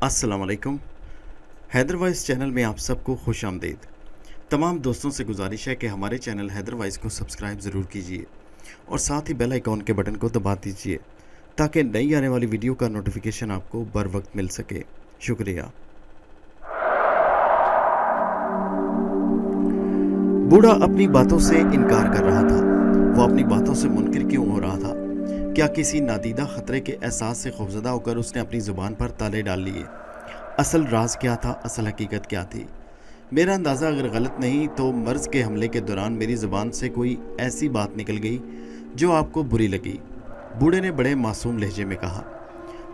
अस्सलाम वालेकुम। Haider vice channel में आप सबको खुश आमदीद। तमाम दोस्तों से गुजारिश है कि हमारे चैनल हैदर वाइस को सब्सक्राइब ज़रूर कीजिए और साथ ही बेल आइकॉन के बटन को दबा दीजिए ताकि नई आने वाली वीडियो का नोटिफिकेशन आपको बर वक्त मिल सके। शुक्रिया। बूढ़ा अपनी बातों से इनकार कर रहा था। वो अपनी बातों से मुनकिर क्यों हो रहा था? क्या किसी नादीदा खतरे के एहसास से खौफजदा होकर उसने अपनी ज़ुबान पर ताले डाल लिए? असल राज क्या था? असल हकीकत क्या थी? मेरा अंदाज़ा अगर गलत नहीं तो मर्ज़ के हमले के दौरान मेरी ज़ुबान से कोई ऐसी बात निकल गई जो आपको बुरी लगी। बूढ़े ने बड़े मासूम लहजे में कहा,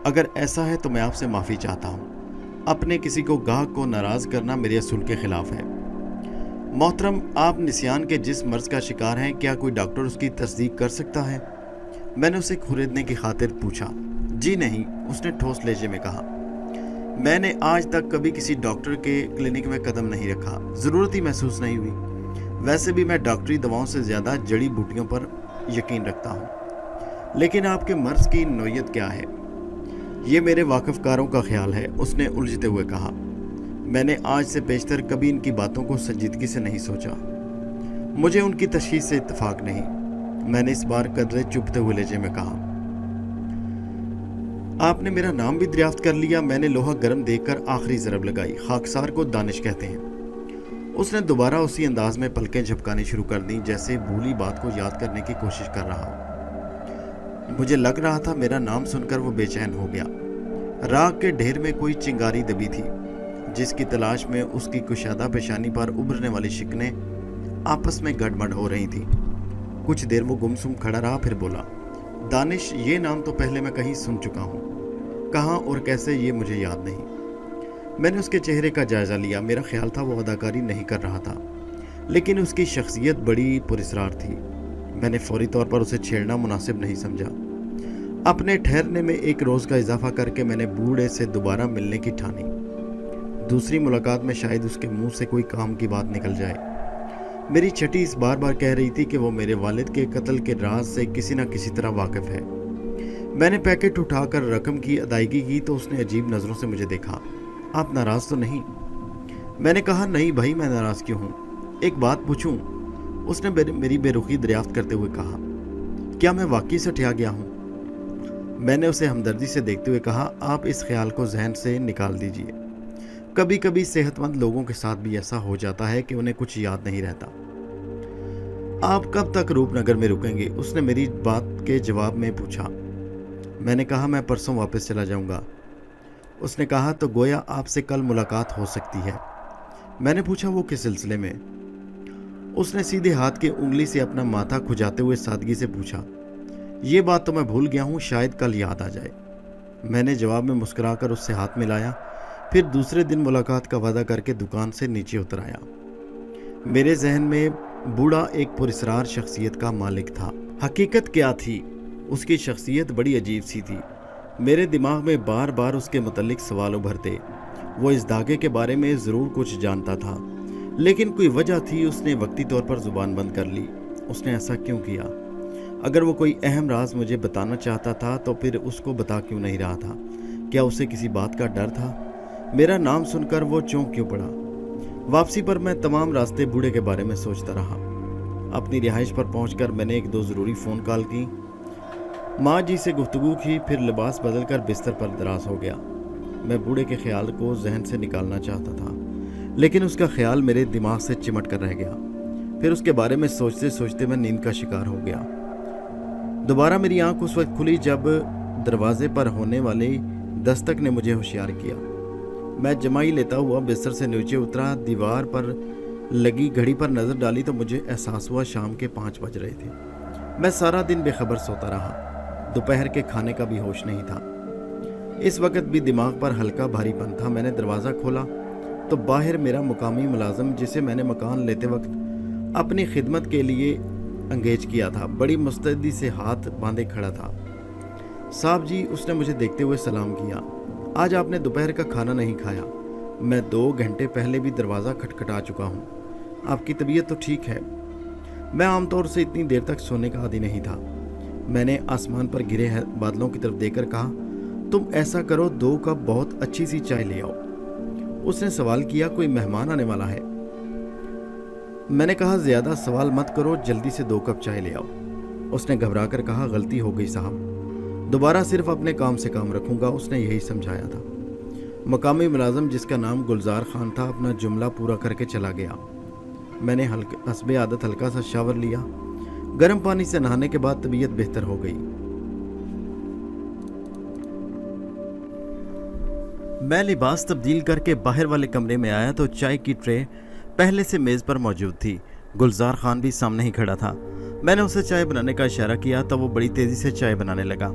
अगर ऐसा है तो मैं आपसे माफ़ी चाहता हूँ। अपने किसी को गाहक को नाराज़ करना मेरे असूल के ख़िलाफ़ है। मोहतरम, आप निस्यान के जिस मर्ज़ का शिकार हैं, क्या कोई डॉक्टर उसकी तस्दीक कर सकता है? मैंने उसे खुरेदने की खातिर पूछा। जी नहीं, उसने ठोस लहजे में कहा। मैंने आज तक कभी किसी डॉक्टर के क्लिनिक में कदम नहीं रखा, ज़रूरत ही महसूस नहीं हुई। वैसे भी मैं डॉक्टरी दवाओं से ज़्यादा जड़ी बूटियों पर यकीन रखता हूँ। लेकिन आपके मर्ज़ की नौयत क्या है? ये मेरे वाकिफ़कारों का ख्याल है, उसने उलझते हुए कहा। मैंने आज से पेशतर कभी इनकी बातों को संजीदगी से नहीं सोचा। मुझे उनकी तशख़ीस से इत्तफाक नहीं, मैंने इस बार कदरे चुभते हुए लहजे में कहा। आपने मेरा नाम भी दरियाफ्त कर लिया? मैंने लोहा गर्म देखकर आखिरी ज़रब लगाई। खाकसार को दानिश कहते हैं। उसने दोबारा उसी अंदाज में पलकें झपकानी शुरू कर दी जैसे भूली बात को याद करने की कोशिश कर रहा हो। मुझे लग रहा था मेरा नाम सुनकर वो बेचैन हो गया। राख के ढेर में कोई चिंगारी दबी थी जिसकी तलाश में उसकी कुशादा पेशानी पर उभरने वाली शिकनें आपस में गड़बड़ हो रही थी। कुछ देर वो गुमसुम खड़ा रहा, फिर बोला, दानिश, ये नाम तो पहले मैं कहीं सुन चुका हूँ। कहाँ और कैसे ये मुझे याद नहीं। मैंने उसके चेहरे का जायज़ा लिया। मेरा ख्याल था वो अदाकारी नहीं कर रहा था, लेकिन उसकी शख्सियत बड़ी पुरस्कार थी। मैंने फौरी तौर पर उसे छेड़ना मुनासिब नहीं समझा। अपने ठहरने में एक रोज़ का इजाफा करके मैंने बूढ़े से दोबारा मिलने की ठानी। दूसरी मुलाकात में शायद उसके मुंह से कोई काम की बात निकल जाए। मेरी छठी इस बार बार कह रही थी कि वो मेरे वालिद के कत्ल के राज से किसी न किसी तरह वाकिफ़ है। मैंने पैकेट उठाकर रकम की अदायगी की तो उसने अजीब नज़रों से मुझे देखा। आप नाराज़ तो नहीं? मैंने कहा, नहीं भाई, मैं नाराज़ क्यों हूँ? एक बात पूछूं? उसने मेरी बेरुखी दरियाफ्त करते हुए कहा, क्या मैं वाकई सठिया गया हूँ? मैंने उसे हमदर्दी से देखते हुए कहा, आप इस ख्याल को जहन से निकाल दीजिए। कभी कभी सेहतमंद लोगों के साथ भी ऐसा हो जाता है कि उन्हें कुछ याद नहीं रहता। आप कब तक रूपनगर में रुकेंगे? उसने मेरी बात के जवाब में पूछा। मैंने कहा, मैं परसों वापस चला जाऊंगा। उसने कहा, तो गोया आपसे कल मुलाकात हो सकती है। मैंने पूछा, वो किस सिलसिले में? उसने सीधे हाथ की उंगली से अपना माथा खुजाते हुए सादगी से पूछा, ये बात तो मैं भूल गया हूँ, शायद कल याद आ जाए। मैंने जवाब में मुस्कुराकर उससे हाथ मिलाया, फिर दूसरे दिन मुलाकात का वादा करके दुकान से नीचे उतर आया। मेरे जहन में बूढ़ा एक पुरस्कार शख्सियत का मालिक था। हकीकत क्या थी? उसकी शख्सियत बड़ी अजीब सी थी। मेरे दिमाग में बार बार उसके मुतल्लिक सवाल उभरते। वो इस धागे के बारे में ज़रूर कुछ जानता था, लेकिन कोई वजह थी उसने वक्ती तौर पर ज़ुबान बंद कर ली। उसने ऐसा क्यों किया? अगर वो कोई अहम राज मुझे बताना चाहता था तो फिर उसको बता क्यों नहीं रहा था? क्या उसे किसी बात का डर था? मेरा नाम सुनकर वो चौंक क्यों पड़ा? वापसी पर मैं तमाम रास्ते बूढ़े के बारे में सोचता रहा। अपनी रिहाइश पर पहुंचकर मैंने एक दो ज़रूरी फ़ोन कॉल की, माँ जी से गुफ्तगू की, फिर लिबास बदलकर बिस्तर पर दराज हो गया। मैं बूढ़े के ख्याल को जहन से निकालना चाहता था, लेकिन उसका ख्याल मेरे दिमाग से चिमट कर रह गया। फिर उसके बारे में सोचते सोचते मैं नींद का शिकार हो गया। दोबारा मेरी आंख उस वक्त खुली जब दरवाजे पर होने वाली दस्तक ने मुझे होशियार किया। मैं जमाई लेता हुआ बिस्तर से नीचे उतरा। दीवार पर लगी घड़ी पर नज़र डाली तो मुझे एहसास हुआ शाम के 5 बज रहे थे। मैं सारा दिन बेखबर सोता रहा। दोपहर के खाने का भी होश नहीं था। इस वक्त भी दिमाग पर हल्का भारीपन था। मैंने दरवाज़ा खोला तो बाहर मेरा मुकामी मुलाजम, जिसे मैंने मकान लेते वक्त अपनी खिदमत के लिए अंगेज किया था, बड़ी मुस्तैदी से हाथ बांधे खड़ा था। साहब जी, उसने मुझे देखते हुए सलाम किया। आज आपने दोपहर का खाना नहीं खाया? मैं 2 घंटे पहले भी दरवाज़ा खटखटा चुका हूँ। आपकी तबीयत तो ठीक है? मैं आमतौर से इतनी देर तक सोने का आदी नहीं था। मैंने आसमान पर घिरे बादलों की तरफ देखकर कहा, तुम ऐसा करो, 2 कप बहुत अच्छी सी चाय ले आओ। उसने सवाल किया, कोई मेहमान आने वाला है? मैंने कहा, ज्यादा सवाल मत करो, जल्दी से 2 कप चाय ले आओ। उसने घबरा कर कहा, गलती हो गई साहब, दोबारा सिर्फ अपने काम से काम रखूंगा। उसने यही समझाया था। मकामी मुलाजिम जिसका नाम गुलजार खान था अपना जुमला पूरा करके चला गया। मैंने हस्बे आदत हल्का सा शावर लिया। गर्म पानी से नहाने के बाद तबीयत बेहतर हो गई। मैं लिबास तब्दील करके बाहर वाले कमरे में आया तो चाय की ट्रे पहले से मेज़ पर मौजूद थी। गुलजार खान भी सामने ही खड़ा था। मैंने उसे चाय बनाने का इशारा किया तो वो बड़ी तेज़ी से चाय बनाने लगा।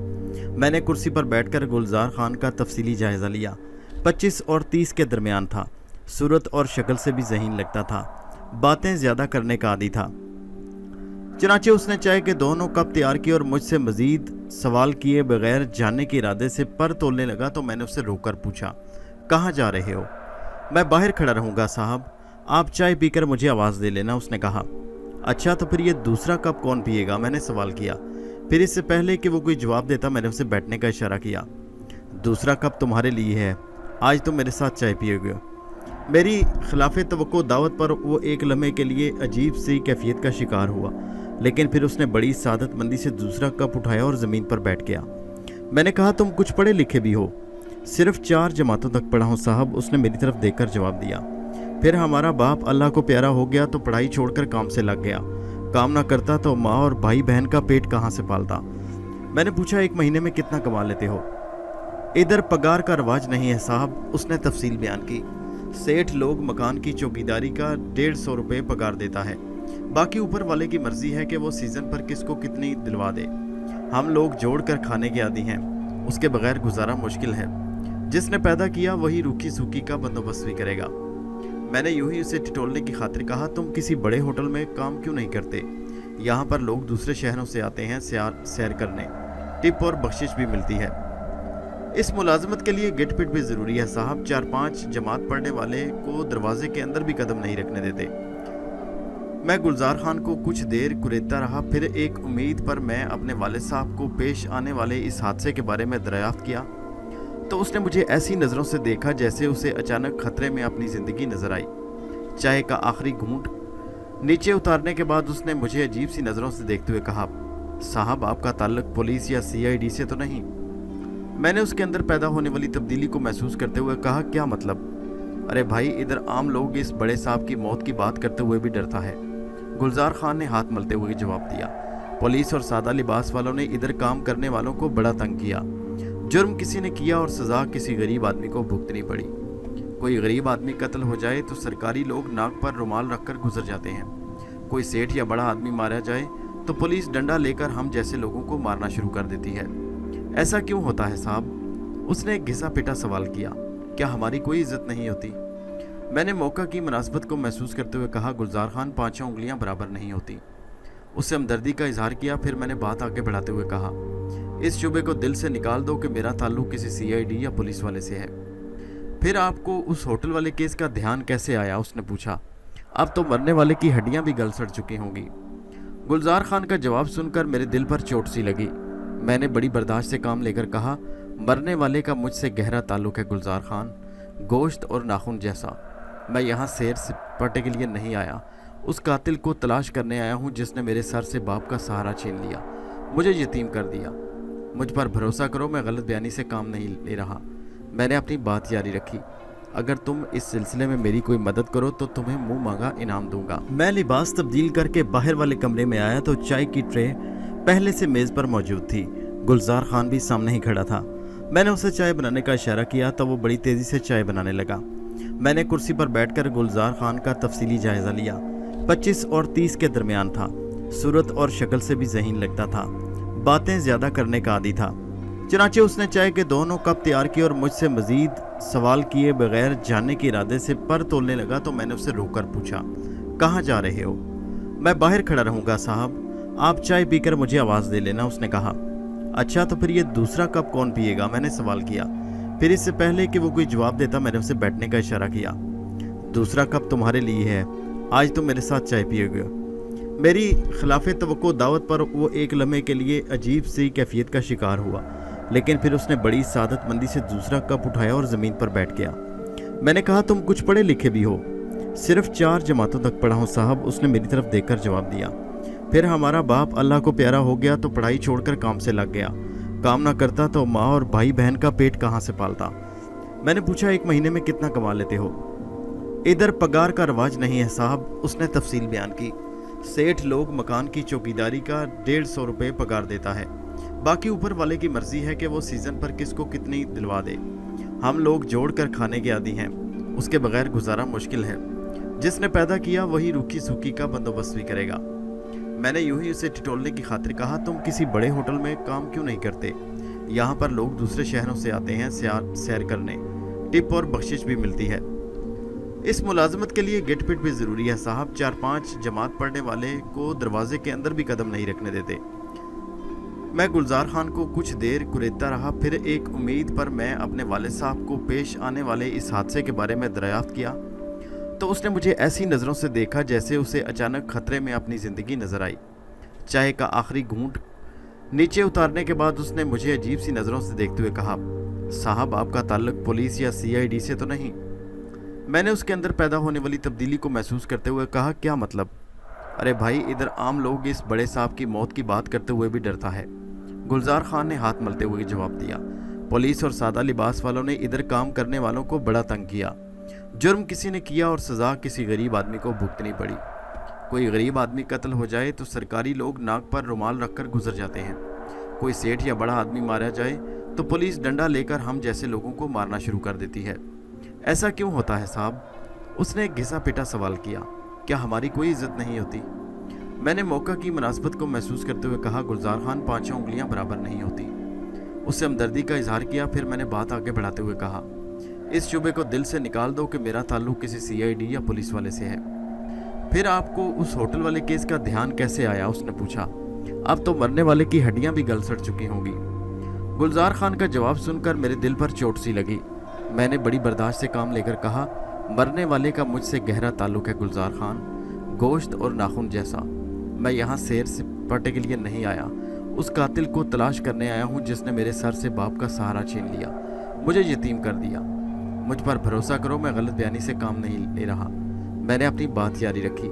मैंने कुर्सी पर बैठकर गुलजार खान का तफसीली जायज़ा लिया। 25 और 30 के दरमियान था। सूरत और शक्ल से भी ज़हीन लगता था। बातें ज़्यादा करने का आदी था। चनाचे उसने चाय के दोनों कप तैयार किए और मुझसे मज़ीद सवाल किए बगैर जानने के इरादे से पर तोलने लगा तो मैंने उससे रोककर पूछा, कहाँ जा रहे हो? मैं बाहर खड़ा रहूँगा साहब, आप चाय पीकर मुझे आवाज़ दे लेना। उसने कहा, अच्छा तो फिर ये दूसरा कप कौन पिएगा? मैंने सवाल किया। फिर इससे पहले कि वो कोई जवाब देता मैंने उसे बैठने का इशारा किया। दूसरा कप तुम्हारे लिए है, आज तुम मेरे साथ चाय पियोगे। मेरी खिलाफ़े तवक्को दावत पर वो एक लम्हे के लिए अजीब सी कैफियत का शिकार हुआ, लेकिन फिर उसने बड़ी सादतमंदी से दूसरा कप उठाया और ज़मीन पर बैठ गया। मैंने कहा, तुम कुछ पढ़े लिखे भी हो? सिर्फ 4 जमातों तक पढ़ा हूँ साहब, उसने मेरी तरफ देखकर जवाब दिया। फिर हमारा बाप अल्लाह को प्यारा हो गया तो पढ़ाई छोड़कर काम से लग गया। काम ना करता तो माँ और भाई बहन का पेट कहाँ से पालता? मैंने पूछा, 1 महीने में कितना कमा लेते हो? इधर पगार का रवाज नहीं है साहब, उसने तफसील बयान की। सेठ लोग मकान की चौकीदारी का 150 रुपये पगार देता है, बाकी ऊपर वाले की मर्जी है कि वो सीज़न पर किसको कितनी दिलवा दे। हम लोग जोड़ कर खाने के आदी हैं, उसके बगैर गुजारा मुश्किल है। जिसने पैदा किया वही रूखी सूखी का बंदोबस्त भी करेगा। मैंने यूं ही उसे टिटोलने की खातिर कहा, तुम किसी बड़े होटल में काम क्यों नहीं करते? यहाँ पर लोग दूसरे शहरों से आते हैं सैर करने, टिप और बख्शिश भी मिलती है। इस मुलाजमत के लिए गिट पिट भी ज़रूरी है साहब। 4-5 जमात पढ़ने वाले को दरवाजे के अंदर भी कदम नहीं रखने देते। मैं गुलजार खान को कुछ देर कुरेदता रहा। फिर एक उम्मीद पर मैं अपने वालिद साहब को पेश आने वाले इस हादसे के बारे में दरियाफ्त किया तो उसने मुझे ऐसी नज़रों से देखा जैसे उसे अचानक खतरे में अपनी ज़िंदगी नजर आई। चाय का आखिरी घूंट नीचे उतारने के बाद उसने मुझे अजीब सी नज़रों से देखते हुए कहा, साहब आपका ताल्लुक पुलिस या CID से तो नहीं? मैंने उसके अंदर पैदा होने वाली तब्दीली को महसूस करते हुए कहा, क्या मतलब? अरे भाई, इधर आम लोग इस बड़े साहब की मौत की बात करते हुए भी डरता है। गुलजार खान ने हाथ मलते हुए जवाब दिया, पुलिस और सादा लिबास वालों ने इधर काम करने वालों को बड़ा तंग किया। जुर्म किसी ने किया और सज़ा किसी गरीब आदमी को भुगतनी पड़ी। कोई गरीब आदमी कत्ल हो जाए तो सरकारी लोग नाक पर रुमाल रखकर गुजर जाते हैं। कोई सेठ या बड़ा आदमी मारा जाए तो पुलिस डंडा लेकर हम जैसे लोगों को मारना शुरू कर देती है। ऐसा क्यों होता है साहब? उसने एक घिसा पिटा सवाल किया, क्या हमारी कोई इज्जत नहीं होती? मैंने मौका की मुनासबत को महसूस करते हुए कहा, गुलजार खान, 5 उंगलियां बराबर नहीं होती। उससे हमदर्दी का इजहार किया। फिर मैंने बात आगे बढ़ाते हुए कहा, इस शुबे को दिल से निकाल दो कि मेरा ताल्लुक किसी CID या पुलिस वाले से है। फिर आपको उस होटल वाले केस का ध्यान कैसे आया? उसने पूछा। अब तो मरने वाले की हड्डियां भी गल सड़ चुकी होंगी। गुलजार खान का जवाब सुनकर मेरे दिल पर चोट सी लगी। मैंने बड़ी बर्दाश्त से काम लेकर कहा, मरने वाले का मुझसे गहरा ताल्लुक है गुलजार खान, गोश्त और नाखून जैसा। मैं यहाँ सैर सपाटे के लिए नहीं आया, उस कातिल को तलाश करने आया हूँ जिसने मेरे सर से बाप का सहारा छीन लिया, मुझे यतीम कर दिया। मुझ पर भरोसा करो, मैं गलत बयानी से काम नहीं ले रहा। मैंने अपनी बात जारी रखी, अगर तुम इस सिलसिले में मेरी कोई मदद करो तो तुम्हें मुंह मांगा इनाम दूंगा। मैं लिबास तब्दील करके बाहर वाले कमरे में आया तो चाय की ट्रे पहले से मेज़ पर मौजूद थी। गुलजार खान भी सामने ही खड़ा था। मैंने उसे चाय बनाने का इशारा किया तो वो बड़ी तेज़ी से चाय बनाने लगा। मैंने कुर्सी पर बैठकर गुलजार खान का तफसीली जायज़ा लिया। 25 और 30 के दरमियान था। सूरत और शक्ल से भी ज़हीन लगता था। बातें ज़्यादा करने का आदी था। चनाचे उसने चाय के दोनों कप तैयार किए और मुझसे मज़ीद सवाल किए बगैर जानने के इरादे से पर तोलने लगा तो मैंने उससे रोककर पूछा, कहाँ जा रहे हो? मैं बाहर खड़ा रहूँगा साहब, आप चाय पीकर मुझे आवाज़ दे लेना। उसने कहा, अच्छा तो फिर ये दूसरा कप कौन पिएगा? मैंने सवाल किया। फिर इससे पहले कि वो कोई जवाब देता मैंने उसे बैठने का इशारा किया। दूसरा कप तुम्हारे लिए है, आज तुम मेरे साथ चाय पियोगे। मेरी खिलाफ़े तवक्को दावत पर वो एक लम्हे के लिए अजीब सी कैफियत का शिकार हुआ, लेकिन फिर उसने बड़ी सादत मंदी से दूसरा कप उठाया और ज़मीन पर बैठ गया। मैंने कहा, तुम कुछ पढ़े लिखे भी हो? सिर्फ 4 जमातों तक पढ़ा हूँ साहब, उसने मेरी तरफ देखकर जवाब दिया। फिर हमारा बाप अल्लाह को प्यारा हो गया तो पढ़ाई छोड़कर काम से लग गया। काम ना करता तो माँ और भाई बहन का पेट कहाँ से पालता। मैंने पूछा, 1 महीने में कितना कमा लेते हो? इधर पगार का रवाज नहीं है साहब, उसने तफसील बयान की। सेठ लोग मकान की चौकीदारी का 150 रुपये पगार देता है, बाकी ऊपर वाले की मर्जी है कि वो सीज़न पर किसको कितनी दिलवा दे। हम लोग जोड़ कर खाने के आदी हैं, उसके बगैर गुजारा मुश्किल है। जिसने पैदा किया वही रूखी सूखी का बंदोबस्त भी करेगा। मैंने यूं ही उसे टिटोलने की खातिर कहा, तुम किसी बड़े होटल में काम क्यों नहीं करते? यहाँ पर लोग दूसरे शहरों से आते हैं सैर करने, टिप और बख्शिश भी मिलती है। इस मुलाजमत के लिए गिट पिट भी ज़रूरी है साहब। 4-5 जमात पढ़ने वाले को दरवाजे के अंदर भी कदम नहीं रखने देते। मैं गुलजार खान को कुछ देर कुरेदता रहा, फिर एक उम्मीद पर मैं अपने वालिद साहब को पेश आने वाले इस हादसे के बारे में दरियाफ्त किया तो उसने मुझे ऐसी नज़रों से देखा जैसे उसे अचानक खतरे में अपनी ज़िंदगी नज़र आई। चाय का आखिरी घूंट नीचे उतारने के बाद उसने मुझे अजीब सी नज़रों से देखते हुए कहा, साहब आपका ताल्लुक पुलिस या CID से तो नहीं? मैंने उसके अंदर पैदा होने वाली तब्दीली को महसूस करते हुए कहा, क्या मतलब? अरे भाई, इधर आम लोग इस बड़े साहब की मौत की बात करते हुए भी डरता है। गुलजार खान ने हाथ मलते हुए जवाब दिया, पुलिस और सादा लिबास वालों ने इधर काम करने वालों को बड़ा तंग किया। जुर्म किसी ने किया और सज़ा किसी गरीब आदमी को भुगतनी पड़ी। कोई गरीब आदमी कत्ल हो जाए तो सरकारी लोग नाक पर रुमाल रखकर गुजर जाते हैं। कोई सेठ या बड़ा आदमी मारा जाए तो पुलिस डंडा लेकर हम जैसे लोगों को मारना शुरू कर देती है। ऐसा क्यों होता है साहब? उसने एक घिसा पिटा सवाल किया, क्या हमारी कोई इज्जत नहीं होती? मैंने मौका की मुनासबत को महसूस करते हुए कहा, गुलजार खान, 5 उंगलियां बराबर नहीं होती। उससे हमदर्दी का इजहार किया। फिर मैंने बात आगे बढ़ाते हुए कहा, इस शुबे को दिल से निकाल दो कि मेरा ताल्लुक किसी CID या पुलिस वाले से है। फिर आपको उस होटल वाले केस का ध्यान कैसे आया? उसने पूछा। अब तो मरने वाले की हड्डियां भी गल सड़ चुकी होंगी। गुलजार खान का जवाब सुनकर मेरे दिल पर चोट सी लगी। मैंने बड़ी बर्दाश्त से काम लेकर कहा, मरने वाले का मुझसे गहरा ताल्लुक है गुलजार खान, गोश्त और नाखून जैसा। मैं यहाँ सैर सपाटे के लिए नहीं आया, उस कातिल को तलाश करने आया हूँ जिसने मेरे सर से बाप का सहारा छीन लिया, मुझे यतीम कर दिया। मुझ पर भरोसा करो, मैं गलत बयानी से काम नहीं ले रहा। मैंने अपनी बात जारी रखी,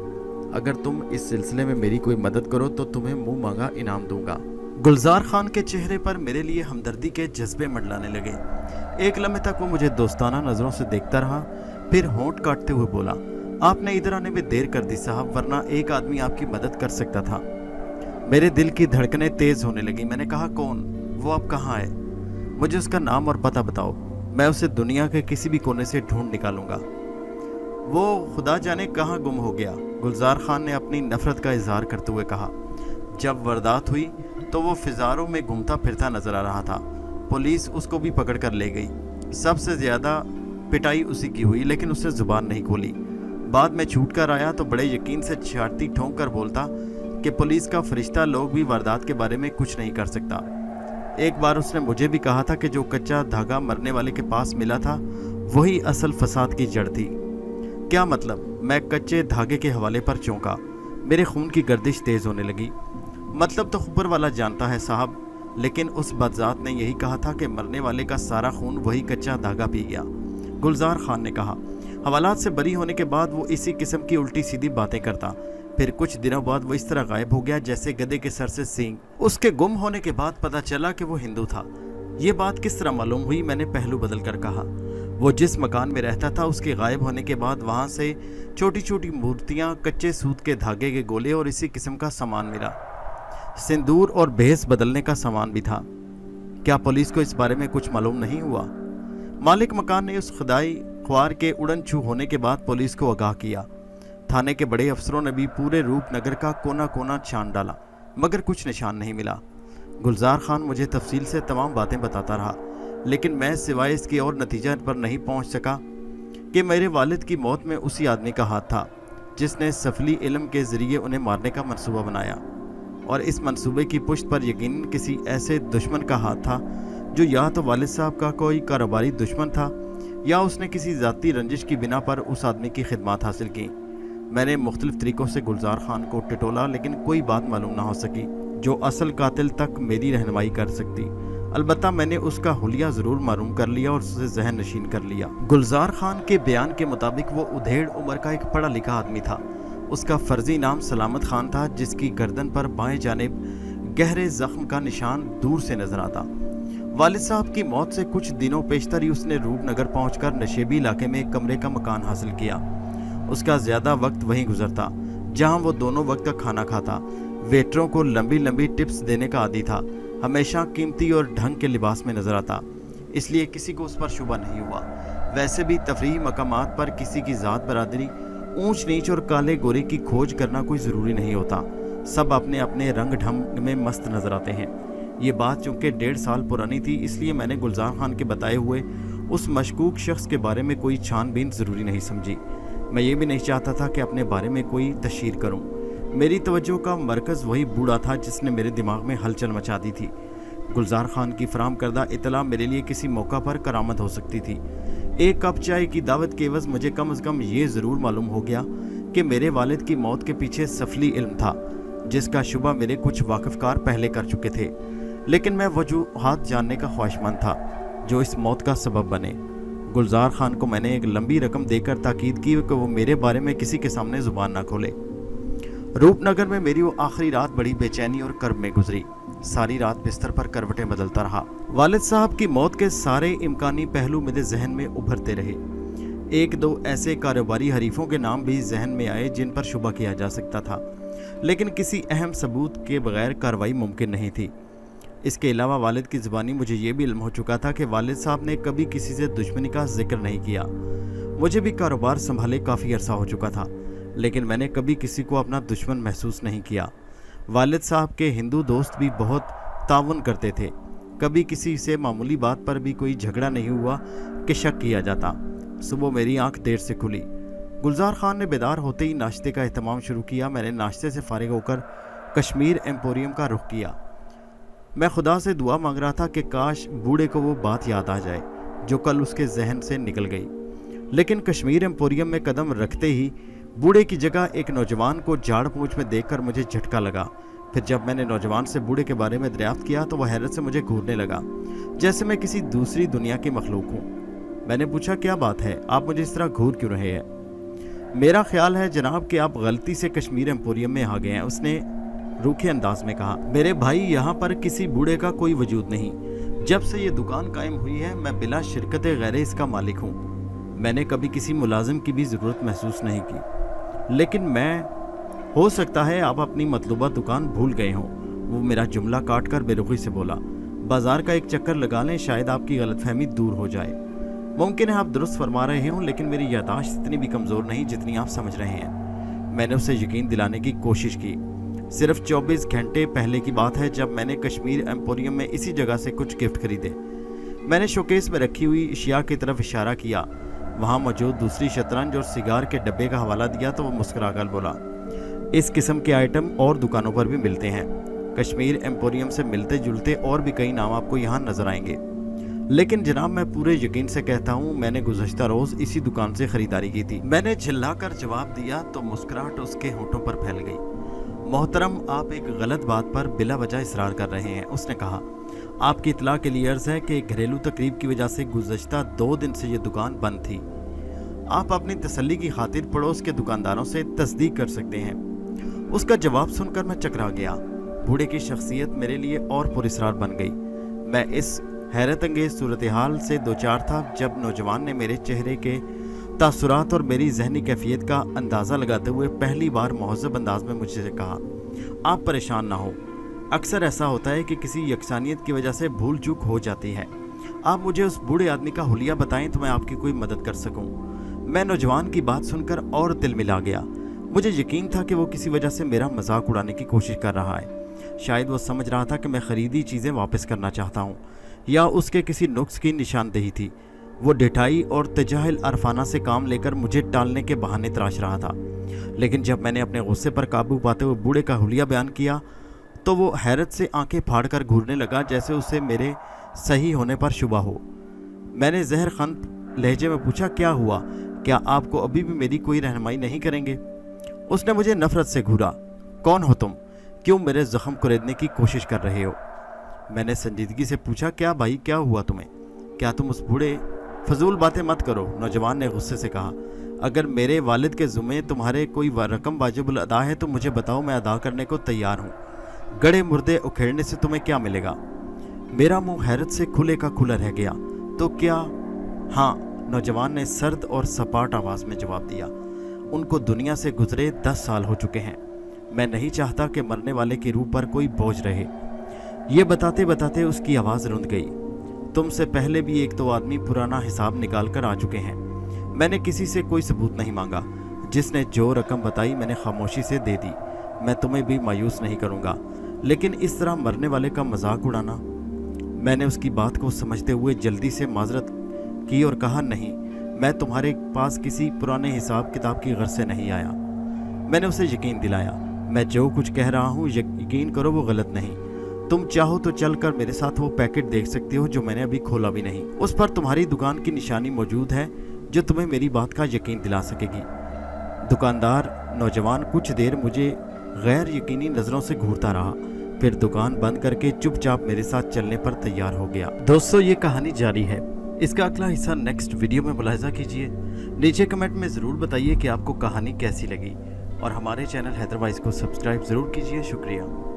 अगर तुम इस सिलसिले में मेरी कोई मदद करो तो तुम्हें मुंह मांगा इनाम दूंगा। गुलजार खान के चेहरे पर मेरे लिए हमदर्दी के जज्बे मंडलाने लगे। एक लम्हे तक वो मुझे दोस्ताना नज़रों से देखता रहा, फिर होंठ काटते हुए बोला, आपने इधर आने में देर कर दी साहब, वरना एक आदमी आपकी मदद कर सकता था। मेरे दिल की धड़कनें तेज़ होने लगी। मैंने कहा, कौन? वो अब कहाँ है? मुझे उसका नाम और पता बताओ, मैं उसे दुनिया के किसी भी कोने से ढूंढ निकालूंगा। वो खुदा जाने कहाँ गुम हो गया। गुलजार खान ने अपनी नफरत का इजहार करते हुए कहा, जब वारदात हुई तो वो फिजारों में घूमता फिरता नजर आ रहा था। पुलिस उसको भी पकड़ कर ले गई। सबसे ज़्यादा पिटाई उसी की हुई, लेकिन उसने ज़ुबान नहीं खोली। बाद में छूट कर आया तो बड़े यकीन से छाती ठोंक कर बोलता कि पुलिस का फरिश्ता लोग भी वारदात के बारे में कुछ नहीं कर सकता। एक बार उसने मुझे भी कहा था कि जो कच्चा धागा मरने वाले के पास मिला था वही असल फसाद की जड़ थी। क्या मतलब? मैं कच्चे धागे के हवाले पर चौंका। मेरे खून की गर्दिश तेज़ होने लगी। मतलब तो ऊपर वाला जानता है साहब, लेकिन उस बदजात ने यही कहा था कि मरने वाले का सारा खून वही कच्चा धागा पी गया। गुलजार खान ने कहा, हवालात से बरी होने के बाद वो इसी किस्म की उल्टी सीधी बातें करता। फिर कुछ दिनों बाद वो इस तरह गायब हो गया जैसे गधे के सर से सींग। उसके गुम होने के बाद पता चला कि वो हिंदू था। ये बात किस तरह मालूम हुई? मैंने पहलू बदल कर कहा। वो जिस मकान में रहता था उसके गायब होने के बाद वहाँ से छोटी छोटी मूर्तियाँ, कच्चे सूत के धागे के गोले और इसी किस्म का सामान मिला। सिंदूर और भेस बदलने का सामान भी था। क्या पुलिस को इस बारे में कुछ मालूम नहीं हुआ? मालिक मकान ने उस खुदाई ख्वार के उड़न छू होने के बाद पुलिस को आगाह किया। थाने के बड़े अफसरों ने भी पूरे रूपनगर का कोना कोना छान डाला, मगर कुछ निशान नहीं मिला। गुलजार खान मुझे तफसील से तमाम बातें बताता रहा, लेकिन मैं सिवाय इसके और नतीजा पर नहीं पहुंच सका कि मेरे वालिद की मौत में उसी आदमी का हाथ था जिसने सफली इल्म के ज़रिए उन्हें मारने का मंसूबा बनाया, और इस मंसूबे की पुष्ट पर यकीनन किसी ऐसे दुश्मन का हाथ था जो या तो वालिद साहब का कोई कारोबारी दुश्मन था या उसने किसी ज़ाती रंजिश की बिना पर उस आदमी की खिदमत हासिल की। मैंने मुख्तलिफ तरीक़ों से गुलजार खान को टिटोला, लेकिन कोई बात मालूम ना हो सकी जो असल कातिल तक मेरी रहनुमाई कर सकती। البتہ मैंने उसका हुलिया ज़रूर मालूम कर लिया और उसे जहन नशीन कर लिया। गुलजार खान के बयान के मुताबिक वो उधेड़ उम्र का एक पढ़ा लिखा आदमी था। उसका फर्जी नाम सलामत खान था, जिसकी गर्दन पर बाएं जानिब गहरे जख्म का निशान दूर से नजर आता। वालिद साहब की मौत से कुछ दिनों पेशतर ही उसने रूपनगर पहुंचकर नशेबी इलाके में एक कमरे का मकान हासिल किया। उसका ज़्यादा वक्त वहीं गुजरता जहां वो दोनों वक्त का खाना खाता। वेटरों को लंबी लंबी टिप्स देने का आदी था। हमेशा कीमती और ढंग के लिबास में नजर आता, इसलिए किसी को उस पर शुबा नहीं हुआ। वैसे भी तफरीही मकामात पर किसी की ज़ात बरादरी, ऊंच नीच और काले गोरे की खोज करना कोई ज़रूरी नहीं होता। सब अपने अपने रंग ढंग में मस्त नजर आते हैं। ये बात चूँकि 1.5 साल पुरानी थी, इसलिए मैंने गुलजार खान के बताए हुए उस मशकूक शख्स के बारे में कोई छानबीन ज़रूरी नहीं समझी। मैं ये भी नहीं चाहता था कि अपने बारे में कोई तशहीर करूं। मेरी तवज्जो का मरकज़ वही बूढ़ा था जिसने मेरे दिमाग में हलचल मचा दी थी। गुलजार खान की फराम करदा इतला मेरे लिए किसी मौका पर करामत हो सकती थी। एक कप चाय की दावत के एवज़ मुझे कम से कम ये ज़रूर मालूम हो गया कि मेरे वालिद की मौत के पीछे सफली इल्म था, जिसका शुबा मेरे कुछ वाकिफकार पहले कर चुके थे। लेकिन मैं वजूहात जानने का ख्वाहिशमंद था जो इस मौत का सबब बने। गुलजार खान को मैंने एक लंबी रकम देकर ताकीद की कि वो मेरे बारे में किसी के सामने ज़ुबान ना खोले। रूपनगर में मेरी वो आखिरी रात बड़ी बेचैनी और कर्ब में गुजरी। सारी रात बिस्तर पर करवटें बदलता रहा। वालिद साहब की मौत के सारे इम्कानी पहलू मेरे जहन में उभरते रहे। एक दो ऐसे कारोबारी हरीफों के नाम भी जहन में आए जिन पर शुबा किया जा सकता था, लेकिन किसी अहम सबूत के बगैर कार्रवाई मुमकिन नहीं थी। इसके अलावा वालिद की ज़ुबानी मुझे ये भी इल्म हो चुका था कि वालिद साहब ने कभी किसी से दुश्मनी का जिक्र नहीं किया। मुझे भी कारोबार संभाले काफ़ी अरसा हो चुका था, लेकिन मैंने कभी किसी को अपना दुश्मन महसूस नहीं किया। वालिद साहब के हिंदू दोस्त भी बहुत ताउन करते थे। कभी किसी से मामूली बात पर भी कोई झगड़ा नहीं हुआ कि शक किया जाता। सुबह मेरी आंख देर से खुली। गुलजार खान ने बेदार होते ही नाश्ते का एहतमाम शुरू किया। मैंने नाश्ते से फारिग होकर कश्मीर एम्पोरियम का रुख किया। मैं खुदा से दुआ मांग रहा था कि काश बूढ़े को वो बात याद आ जाए जो कल उसके जहन से निकल गई। लेकिन कश्मीर एम्पोरियम में कदम रखते ही बूढ़े की जगह एक नौजवान को झाड़ पूंछ में देखकर मुझे झटका लगा। फिर जब मैंने नौजवान से बूढ़े के बारे में दरियाफ्त किया तो वह हैरत से मुझे घूरने लगा, जैसे मैं किसी दूसरी दुनिया की मखलूक हूँ। मैंने पूछा, क्या बात है, आप मुझे इस तरह घूर क्यों रहे हैं? मेरा ख्याल है जनाब कि आप गलती से कश्मीर एम्पोरियम में आ गए हैं, उसने रूखे अंदाज में कहा। मेरे भाई, यहाँ पर किसी बूढ़े का कोई वजूद नहीं। जब से ये दुकान कायम हुई है मैं बिला शिरकत गैरे इसका मालिक हूँ। मैंने कभी किसी मुलाजिम की भी ज़रूरत महसूस नहीं की। लेकिन हो सकता है आप अपनी मतलूबा दुकान भूल गए हों। वो मेरा जुमला काट कर बेरुखी से बोला, बाजार का एक चक्कर लगा लें, शायद आपकी गलतफहमी दूर हो जाए। मुमकिन है आप दुरुस्त फरमा रहे हों, लेकिन मेरी यादाश्त इतनी भी कमज़ोर नहीं जितनी आप समझ रहे हैं। मैंने उसे यकीन दिलाने की कोशिश की। सिर्फ 24 घंटे पहले की बात है जब मैंने कश्मीर एम्पोरियम में इसी जगह से कुछ गिफ्ट खरीदे। मैंने शोकेस में रखी हुई अशिया की तरफ इशारा किया। वहाँ मौजूद दूसरी शतरंज और सिगार के डब्बे का हवाला दिया तो वो मुस्कुराकर बोला, इस किस्म के आइटम और दुकानों पर भी मिलते हैं। कश्मीर एम्पोरियम से मिलते जुलते और भी कई नाम आपको यहाँ नजर आएंगे। लेकिन जनाब, मैं पूरे यकीन से कहता हूँ मैंने गुज़श्ता रोज़ इसी दुकान से खरीदारी की थी। मैंने चिल्लाकर जवाब दिया तो मुस्कुराहट उसके होठों पर फैल गई। मोहतरम, आप एक गलत बात पर बिला वजह इसरार कर रहे हैं, उसने कहा। आपकी इतला के लिए अर्ज़ है कि घरेलू तकरीब की वजह से गुज़श्ता 2 दिन से ये दुकान बंद थी। आप अपनी तसल्ली की खातिर पड़ोस के दुकानदारों से तस्दीक कर सकते हैं। उसका जवाब सुनकर मैं चकरा गया। बूढ़े की शख्सियत मेरे लिए और पुरस्रार बन गई। मैं इस हैरत अंगेज सूरत हाल से दो चार था जब नौजवान ने मेरे चेहरे के तासुरात और मेरी जहनी कैफियत का अंदाज़ा लगाते हुए पहली बार महज़ब अंदाज में मुझसे कहा, आप परेशान ना हो। अक्सर ऐसा होता है कि किसी यकसानियत की वजह से भूल चूक हो जाती है। आप मुझे उस बूढ़े आदमी का हुलिया बताएं तो मैं आपकी कोई मदद कर सकूं। मैं नौजवान की बात सुनकर और दिल मिला गया। मुझे यकीन था कि वो किसी वजह से मेरा मजाक उड़ाने की कोशिश कर रहा है। शायद वो समझ रहा था कि मैं ख़रीदी चीज़ें वापस करना चाहता हूँ, या उसके किसी नुक्स की निशानदेही थी। वो डिठाई और तजाहिल अरफाना से काम लेकर मुझे टालने के बहाने तराश रहा था। लेकिन जब मैंने अपने गुस्से पर काबू पाते हुए बूढ़े का हुलिया बयान किया तो वो हैरत से आंखें फाड़कर घूरने लगा, जैसे उसे मेरे सही होने पर शुबा हो। मैंने जहर खंत लहजे में पूछा, क्या हुआ? क्या आपको अभी भी मेरी कोई रहनुमाई नहीं करेंगे? उसने मुझे नफरत से घूरा। कौन हो तुम? क्यों मेरे जख्म कुरेदने की कोशिश कर रहे हो? मैंने संजीदगी से पूछा, क्या भाई, क्या हुआ तुम्हें? क्या तुम उस बूढ़े? फजूल बातें मत करो, नौजवान ने गुस्से से कहा। अगर मेरे वालिद के ज़ुम्मे तुम्हारे कोई रकम वाजिबुल अदा है तो मुझे बताओ, मैं अदा करने को तैयार हूँ। गड़े मुर्दे उखेड़ने से तुम्हें क्या मिलेगा? मेरा मुंह हैरत से खुले का खुला रह गया। तो क्या? हाँ, नौजवान ने सर्द और सपाट आवाज़ में जवाब दिया। उनको दुनिया से गुजरे 10 साल हो चुके हैं। मैं नहीं चाहता कि मरने वाले की रूह पर कोई बोझ रहे। ये बताते बताते उसकी आवाज़ रुंध गई। तुमसे पहले भी एक तो आदमी पुराना हिसाब निकाल कर आ चुके हैं। मैंने किसी से कोई सबूत नहीं मांगा। जिसने जो रकम बताई मैंने खामोशी से दे दी। मैं तुम्हें भी मायूस नहीं करूँगा, लेकिन इस तरह मरने वाले का मजाक उड़ाना। मैंने उसकी बात को समझते हुए जल्दी से माजरत की और कहा, नहीं, मैं तुम्हारे पास किसी पुराने हिसाब किताब की गर्ज से नहीं आया। मैंने उसे यकीन दिलाया, मैं जो कुछ कह रहा हूँ यकीन करो वो गलत नहीं। तुम चाहो तो चल कर मेरे साथ वो पैकेट देख सकते हो जो मैंने अभी खोला भी नहीं। उस पर तुम्हारी दुकान की निशानी मौजूद है जो तुम्हें मेरी बात का यकीन दिला सकेगी। दुकानदार नौजवान कुछ देर मुझे गैर यकीनी नज़रों से घूरता रहा, फिर दुकान बंद करके चुपचाप मेरे साथ चलने पर तैयार हो गया। दोस्तों, ये कहानी जारी है। इसका अगला हिस्सा नेक्स्ट वीडियो में मुलाहिजा कीजिए। नीचे कमेंट में ज़रूर बताइए कि आपको कहानी कैसी लगी और हमारे चैनल हैदर वाइस को सब्सक्राइब ज़रूर कीजिए। शुक्रिया।